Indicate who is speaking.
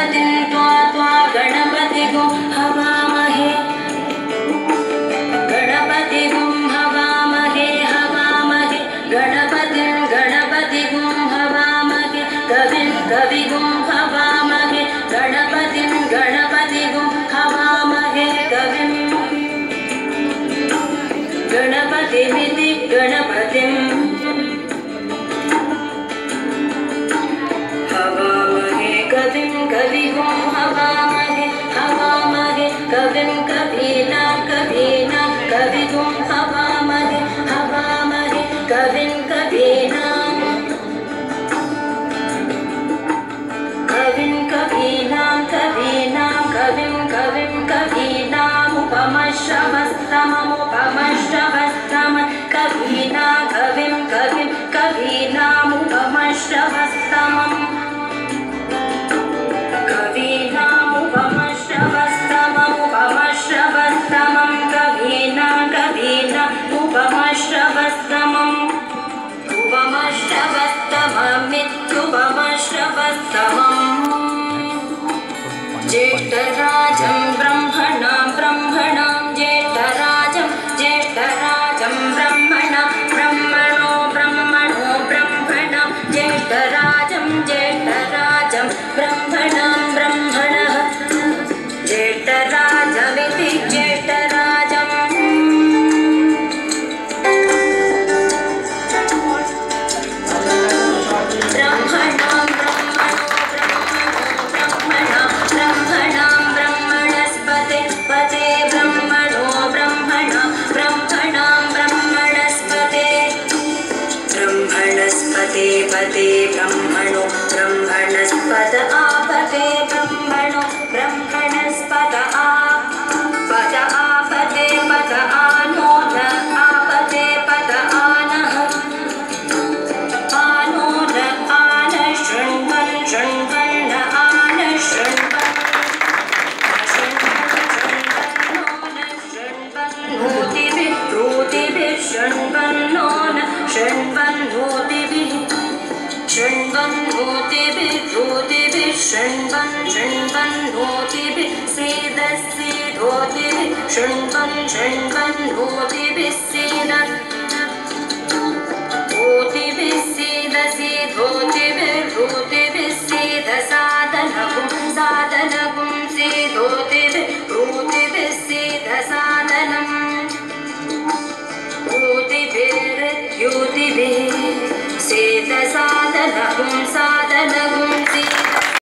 Speaker 1: गणपतिं त्वा त्वा गणपतिगुं हवामहे गणपतिगुं हवामहे हवामहे गणपतिं गणपतिगुं हवामहे कविं कविगुं हवामहे गणपतिं गणपतिगुं हवामहे कविं गणपतिमिति गणपतिं हवामहे कविं कविगुं हवामहे हवामहे कविं कवीनां कवीनां कविगुं हवामहे हवामहे कविं कवीनां कविं कवीनां कवीनां कविं कविं कवीनामुपमश्रवस्तममुपमश्रवस्तम कवीनां कविं कविं कवीनामुपमश्रवस्तमम् कवीनामुपमश्रवस्तममुपमश्रवस्तमं कवीनां कवीनामुपमश्रवस्तमम् उपमश्रवस्तममित्युपमश्रवस्तमम् ज्येष्ठराजं ब्रह्मणां ब्रह्मणां ज्येष्ठराजं ज्येष्ठराजं ब्रह्मणां ब्रह्मणो ब्रह्मणो ब्रह्मणां ज्येष्ठराजं ज्येष्ठराजं ब्रह्मणां ब्रह्मणः ज्येष्ठराजमिति ज्येष्ठराजम् ब्रह्मणां ब्रह्मणो ब्रह्मणस्पते पते ब्रह्मणो ब्रह्मणां ब्रह्मणां ब्रह्मणस्पते ब्रह्मणस्पते पते ब्रह्मणो ब्रह्मणस्पत आपते ब्रह्मणो ब्रह्मणस्पत आपत आपते पत आनो न आपते पत आनः आनो न आन शृण्वन् शृण्वन् आन शृण्वन् शृण्वन्नोतिभिः रूतिभिः शृण्वन्नो न शृण्वन्नोतिभिः शृण्वन्नोतिभिः रूतिभिः शृण्वन् शृण्वन्नोतिभिः सीदस्सीदोतिभिः शृण्वन् शृण्वन्नोतिभिः सीद ओतिभिः सीदसीदोतिभिः रूतिभिः सीदसादनगुं सादनगुं सीदोतिभिः रूतिभिः सीदसादनम् ऊतिभिर्द्यूतिभिः सीदसादनगुं सादनगुं